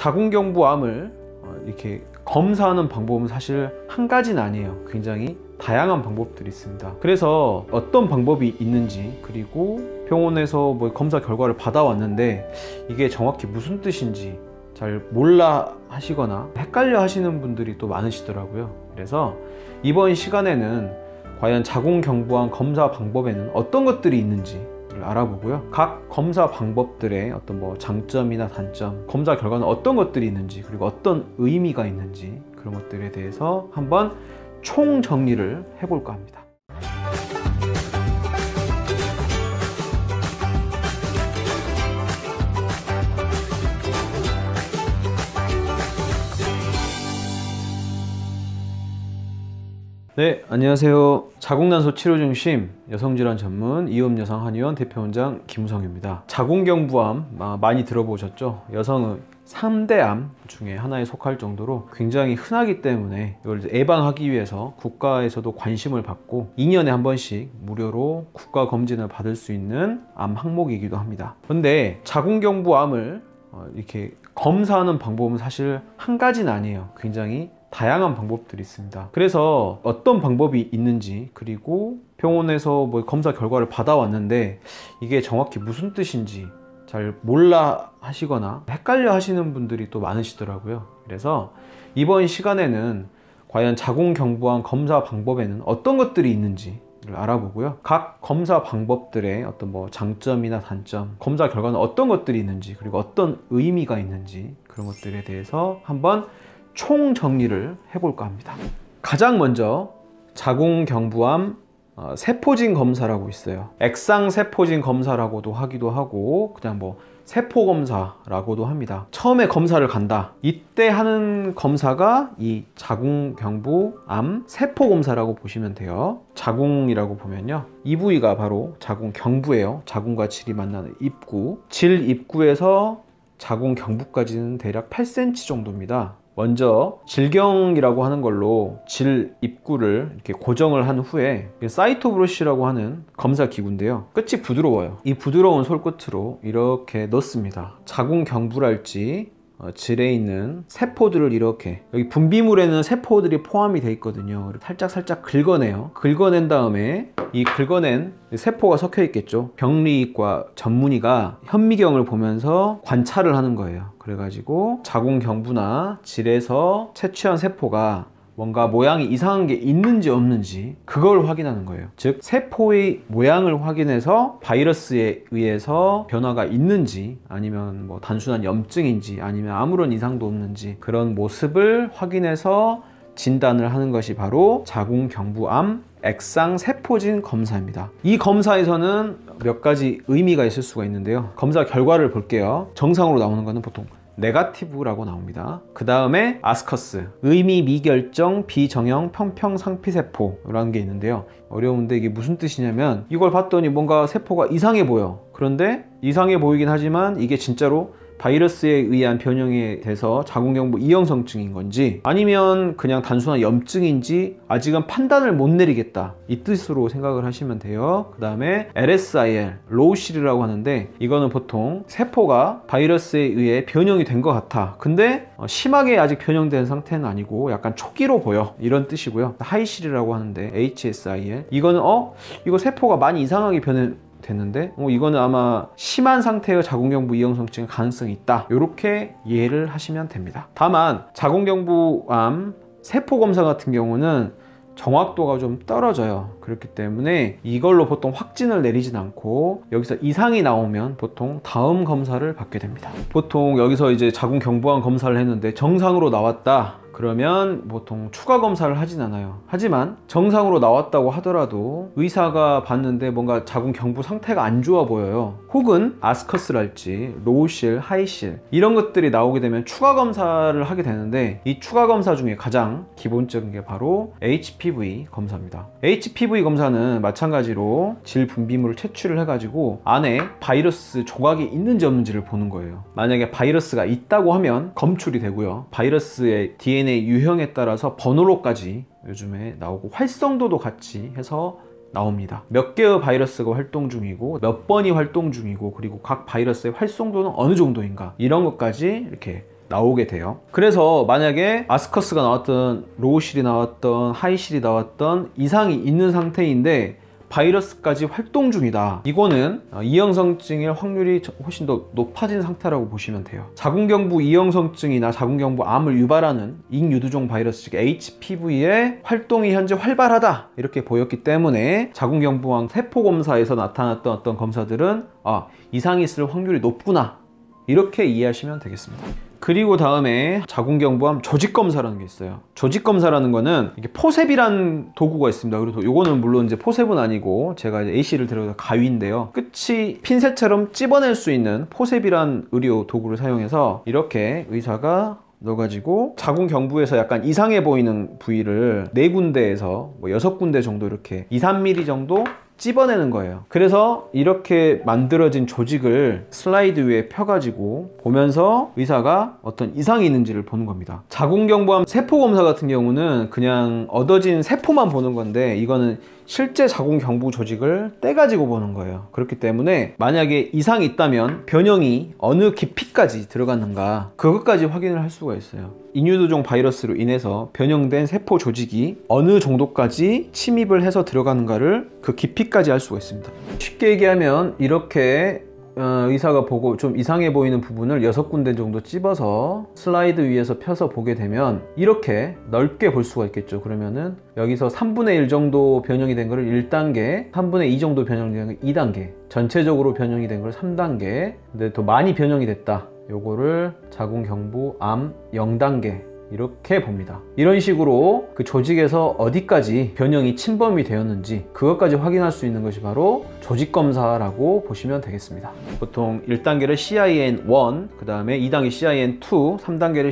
자궁경부암을 이렇게 검사하는 방법은 사실 한 가지는 아니에요. 굉장히 다양한 방법들이 있습니다. 그래서 어떤 방법이 있는지, 그리고 병원에서 뭐 검사 결과를 받아왔는데 이게 정확히 무슨 뜻인지 잘 몰라 하시거나 헷갈려 하시는 분들이 또 많으시더라고요. 그래서 이번 시간에는 과연 자궁경부암 검사 방법에는 어떤 것들이 있는지 알아보고요. 각 검사 방법들의 어떤 뭐 장점이나 단점, 검사 결과는 어떤 것들이 있는지, 그리고 어떤 의미가 있는지, 그런 것들에 대해서 한번 총 정리를 해볼까 합니다. 네, 안녕하세요. 자궁난소 치료중심 여성질환 전문 이음여성 한의원 대표원장 김우성입니다. 자궁경부암 많이 들어보셨죠? 여성의 3대 암 중에 하나에 속할 정도로 굉장히 흔하기 때문에 이걸 예방하기 위해서 국가에서도 관심을 받고 2년에 한 번씩 무료로 국가 검진을 받을 수 있는 암 항목이기도 합니다. 그런데 자궁경부암을 이렇게 검사하는 방법은 사실 한 가지는 아니에요. 굉장히 다양한 방법들이 있습니다. 그래서 어떤 방법이 있는지, 그리고 병원에서 뭐 검사 결과를 받아왔는데 이게 정확히 무슨 뜻인지 잘 몰라 하시거나 헷갈려 하시는 분들이 또 많으시더라고요. 그래서 이번 시간에는 과연 자궁경부암 검사 방법에는 어떤 것들이 있는지 알아보고요. 각 검사 방법들의 어떤 뭐 장점이나 단점, 검사 결과는 어떤 것들이 있는지, 그리고 어떤 의미가 있는지, 그런 것들에 대해서 한번 총 정리를 해볼까 합니다. 가장 먼저 자궁경부암 세포진 검사라고 있어요. 액상세포진 검사라고도 하기도 하고 그냥 뭐 세포검사라고도 합니다. 처음에 검사를 간다, 이때 하는 검사가 이 자궁경부암 세포검사라고 보시면 돼요. 자궁이라고 보면요, 이 부위가 바로 자궁경부예요. 자궁과 질이 만나는 입구, 질 입구에서 자궁경부까지는 대략 8cm 정도입니다. 먼저 질경이라고 하는 걸로 질 입구를 이렇게 고정을 한 후에 사이토브러쉬라고 하는 검사 기구인데요, 끝이 부드러워요. 이 부드러운 솔끝으로 이렇게 넣습니다. 자궁경부랄지 질에 있는 세포들을 이렇게, 여기 분비물에는 세포들이 포함이 되어 있거든요. 살짝 긁어내요. 긁어낸 다음에 이 긁어낸 세포가 섞여 있겠죠. 병리과 전문의가 현미경을 보면서 관찰을 하는 거예요. 그래가지고 자궁경부나 질에서 채취한 세포가 뭔가 모양이 이상한 게 있는지 없는지 그걸 확인하는 거예요. 즉 세포의 모양을 확인해서 바이러스에 의해서 변화가 있는지, 아니면 뭐 단순한 염증인지, 아니면 아무런 이상도 없는지, 그런 모습을 확인해서 진단을 하는 것이 바로 자궁경부암 액상세포진 검사입니다. 이 검사에서는 몇 가지 의미가 있을 수가 있는데요. 검사 결과를 볼게요. 정상으로 나오는 거는 보통 네거티브라고 나옵니다. 그 다음에 아스커스, 의미 미결정 비정형 평평상피세포라는 게 있는데요. 어려운데 이게 무슨 뜻이냐면, 이걸 봤더니 뭔가 세포가 이상해 보여. 그런데 이상해 보이긴 하지만 이게 진짜로 바이러스에 의한 변형이 돼서 자궁경부 이형성증인 건지, 아니면 그냥 단순한 염증인지 아직은 판단을 못 내리겠다, 이 뜻으로 생각을 하시면 돼요. 그 다음에 LSIL, 로우실이라고 하는데, 이거는 보통 세포가 바이러스에 의해 변형이 된 것 같아, 근데 심하게 아직 변형된 상태는 아니고 약간 초기로 보여, 이런 뜻이고요. 하이실이라고 하는데 HSIL, 이거는 이거 세포가 많이 이상하게 됐는데 이거는 아마 심한 상태의 자궁경부 이형성증의 가능성이 있다, 이렇게 이해를 하시면 됩니다. 다만 자궁경부암 세포검사 같은 경우는 정확도가 좀 떨어져요. 그렇기 때문에 이걸로 보통 확진을 내리진 않고, 여기서 이상이 나오면 보통 다음 검사를 받게 됩니다. 보통 여기서 이제 자궁경부암 검사를 했는데 정상으로 나왔다 그러면 보통 추가 검사를 하진 않아요. 하지만 정상으로 나왔다고 하더라도 의사가 봤는데 뭔가 자궁경부 상태가 안 좋아 보여요. 혹은 아스커스랄지 로우실, 하이실 이런 것들이 나오게 되면 추가 검사를 하게 되는데, 이 추가 검사 중에 가장 기본적인 게 바로 HPV 검사입니다. HPV 검사는 마찬가지로 질 분비물을 채취를 해가지고 안에 바이러스 조각이 있는지 없는지를 보는 거예요. 만약에 바이러스가 있다고 하면 검출이 되고요. 바이러스의 DNA 유형에 따라서 번호로까지 요즘에 나오고 활성도도 같이 해서 나옵니다. 몇 개의 바이러스가 활동 중이고 몇 번이 활동 중이고, 그리고 각 바이러스의 활성도는 어느 정도인가, 이런 것까지 이렇게 나오게 돼요. 그래서 만약에 아스커스가 나왔던 로우실이 나왔던 하이실이 나왔던 이상이 있는 상태인데 바이러스까지 활동 중이다, 이거는 이형성증일 확률이 훨씬 더 높아진 상태라고 보시면 돼요. 자궁경부 이형성증이나 자궁경부 암을 유발하는 인유두종 바이러스 즉 HPV의 활동이 현재 활발하다 이렇게 보였기 때문에 자궁경부암 세포검사에서 나타났던 어떤 검사들은 이상이 있을 확률이 높구나 이렇게 이해하시면 되겠습니다. 그리고 다음에 자궁경부암 조직검사라는 게 있어요. 조직검사라는 거는 이게 포셉이란 도구가 있습니다. 그리고 요거는 물론 이제 포셉은 아니고 제가 이제 A씨를 들어서 가위인데요. 끝이 핀셋처럼 찝어낼 수 있는 포셉이란 의료 도구를 사용해서 이렇게 의사가 넣어가지고 자궁경부에서 약간 이상해 보이는 부위를 4군데에서 뭐 6군데 정도 이렇게 2~3mm 정도 찝어내는 거예요. 그래서 이렇게 만들어진 조직을 슬라이드 위에 펴가지고 보면서 의사가 어떤 이상이 있는지를 보는 겁니다. 자궁경부암 세포검사 같은 경우는 그냥 얻어진 세포만 보는 건데 이거는 실제 자궁경부 조직을 떼가지고 보는 거예요. 그렇기 때문에 만약에 이상이 있다면 변형이 어느 깊이까지 들어갔는가 그것까지 확인을 할 수가 있어요. 인유두종 바이러스로 인해서 변형된 세포 조직이 어느 정도까지 침입을 해서 들어가는가를 그 깊이까지 알 수가 있습니다. 쉽게 얘기하면 이렇게 의사가 보고 좀 이상해 보이는 부분을 6군데 정도 찝어서 슬라이드 위에서 펴서 보게 되면 이렇게 넓게 볼 수가 있겠죠. 그러면은 여기서 3분의 1 정도 변형이 된 거를 1단계, 3분의 2 정도 변형이 된 걸 2단계, 전체적으로 변형이 된 걸 3단계, 근데 더 많이 변형이 됐다, 요거를 자궁경부암 0단계 이렇게 봅니다. 이런 식으로 그 조직에서 어디까지 변형이 침범이 되었는지 그것까지 확인할 수 있는 것이 바로 조직검사라고 보시면 되겠습니다. 보통 1단계를 CIN1, 그 다음에 2단계 CIN2, 3단계를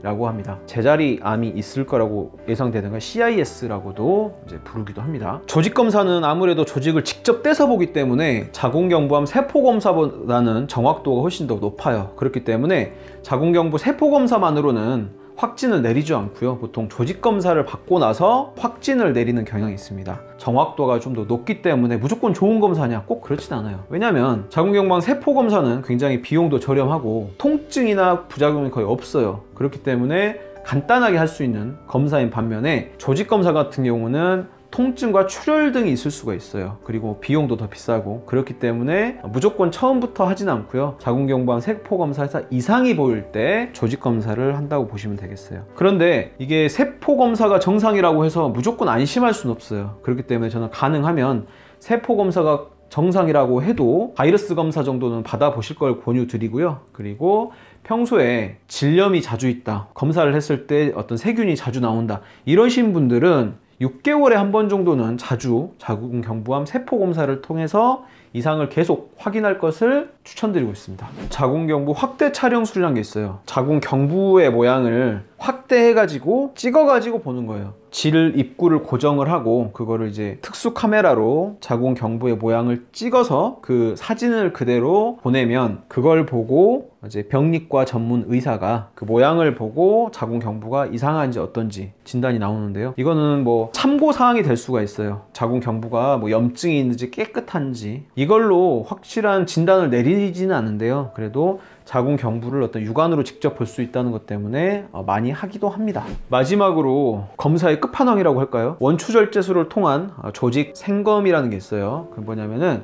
CIN3라고 합니다. 제자리 암이 있을 거라고 예상되는 걸 CIS라고도 이제 부르기도 합니다. 조직검사는 아무래도 조직을 직접 떼서 보기 때문에 자궁경부암 세포검사보다는 정확도가 훨씬 더 높아요. 그렇기 때문에 자궁경부 세포검사만으로는 확진을 내리지 않고요. 보통 조직검사를 받고 나서 확진을 내리는 경향이 있습니다. 정확도가 좀 더 높기 때문에 무조건 좋은 검사냐? 꼭 그렇진 않아요. 왜냐면 자궁경부암 세포검사는 굉장히 비용도 저렴하고 통증이나 부작용이 거의 없어요. 그렇기 때문에 간단하게 할 수 있는 검사인 반면에 조직검사 같은 경우는 통증과 출혈 등이 있을 수가 있어요. 그리고 비용도 더 비싸고 그렇기 때문에 무조건 처음부터 하진 않고요. 자궁경부암 세포검사에서 이상이 보일 때 조직검사를 한다고 보시면 되겠어요. 그런데 이게 세포검사가 정상이라고 해서 무조건 안심할 수는 없어요. 그렇기 때문에 저는 가능하면 세포검사가 정상이라고 해도 바이러스 검사 정도는 받아보실 걸 권유드리고요. 그리고 평소에 질염이 자주 있다, 검사를 했을 때 어떤 세균이 자주 나온다, 이러신 분들은 6개월에 한 번 정도는 자주 자궁경부암 세포검사를 통해서 이상을 계속 확인할 것을 추천드리고 있습니다. 자궁경부 확대 촬영술이라는 게 있어요. 자궁경부의 모양을 확대해가지고 찍어가지고 보는 거예요. 질 입구를 고정을 하고 그거를 이제 특수 카메라로 자궁경부의 모양을 찍어서 그 사진을 그대로 보내면 그걸 보고 이제 병리과 전문 의사가 그 모양을 보고 자궁경부가 이상한지 어떤지 진단이 나오는데요. 이거는 뭐 참고사항이 될 수가 있어요. 자궁경부가 뭐 염증이 있는지 깨끗한지 이걸로 확실한 진단을 내리지는 않는데요. 그래도 자궁경부를 어떤 육안으로 직접 볼 수 있다는 것 때문에 많이 하기도 합니다. 마지막으로 검사의 끝판왕이라고 할까요? 원추절제술을 통한 조직 생검이라는 게 있어요. 그게 뭐냐면은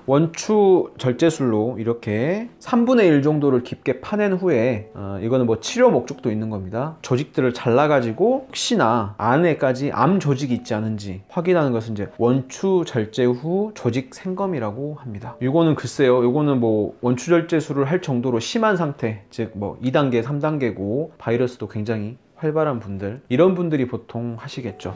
원추 절제술로 이렇게 3분의 1 정도를 깊게 파낸 후에 이거는 뭐 치료 목적도 있는 겁니다. 조직들을 잘라가지고 혹시나 안에까지 암 조직이 있지 않은지 확인하는 것은 이제 원추 절제 후 조직 생검이라고 합니다. 이거는 글쎄요, 이거는 뭐 원추 절제술을 할 정도로 심한 상태, 즉 뭐 2단계, 3단계고 바이러스도 굉장히 활발한 분들, 이런 분들이 보통 하시겠죠.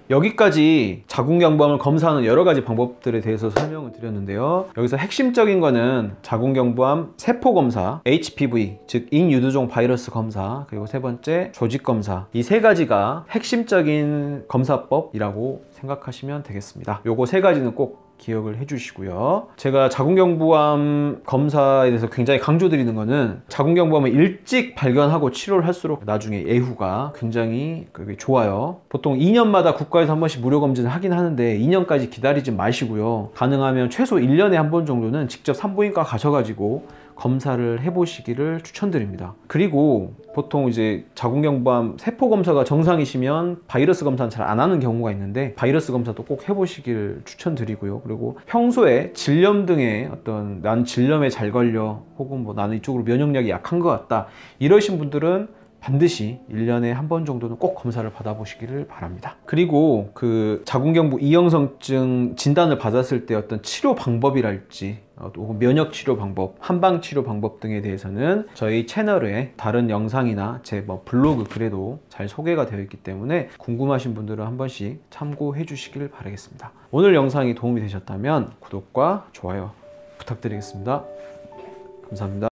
여기까지 자궁경부암을 검사하는 여러 가지 방법들에 대해서 설명을 드렸는데요. 여기서 핵심적인 거는 자궁경부암 세포검사, HPV, 즉 인유두종 바이러스 검사, 그리고 세 번째 조직검사, 이 세 가지가 핵심적인 검사법이라고 생각하시면 되겠습니다. 요거 세 가지는 꼭 기억을 해주시고요. 제가 자궁경부암 검사에 대해서 굉장히 강조드리는 거는 자궁경부암을 일찍 발견하고 치료를 할수록 나중에 예후가 굉장히 좋아요. 보통 2년마다 국가에서 한 번씩 무료 검진을 하긴 하는데 2년까지 기다리지 마시고요. 가능하면 최소 1년에 한 번 정도는 직접 산부인과 가셔가지고 검사를 해보시기를 추천드립니다. 그리고 보통 이제 자궁경부암 세포 검사가 정상이시면 바이러스 검사는 잘 안 하는 경우가 있는데 바이러스 검사도 꼭 해보시길 추천드리고요. 그리고 평소에 질염 등의 어떤 난 질염에 잘 걸려 혹은 뭐 나는 이쪽으로 면역력이 약한 것 같다 이러신 분들은 반드시 1년에 한 번 정도는 꼭 검사를 받아보시기를 바랍니다. 그리고 그 자궁경부 이형성증 진단을 받았을 때 어떤 치료 방법이랄지 혹은 면역 치료 방법, 한방 치료 방법 등에 대해서는 저희 채널에 다른 영상이나 제 뭐 블로그 글에도 잘 소개가 되어 있기 때문에 궁금하신 분들은 한 번씩 참고해 주시길 바라겠습니다. 오늘 영상이 도움이 되셨다면 구독과 좋아요 부탁드리겠습니다. 감사합니다.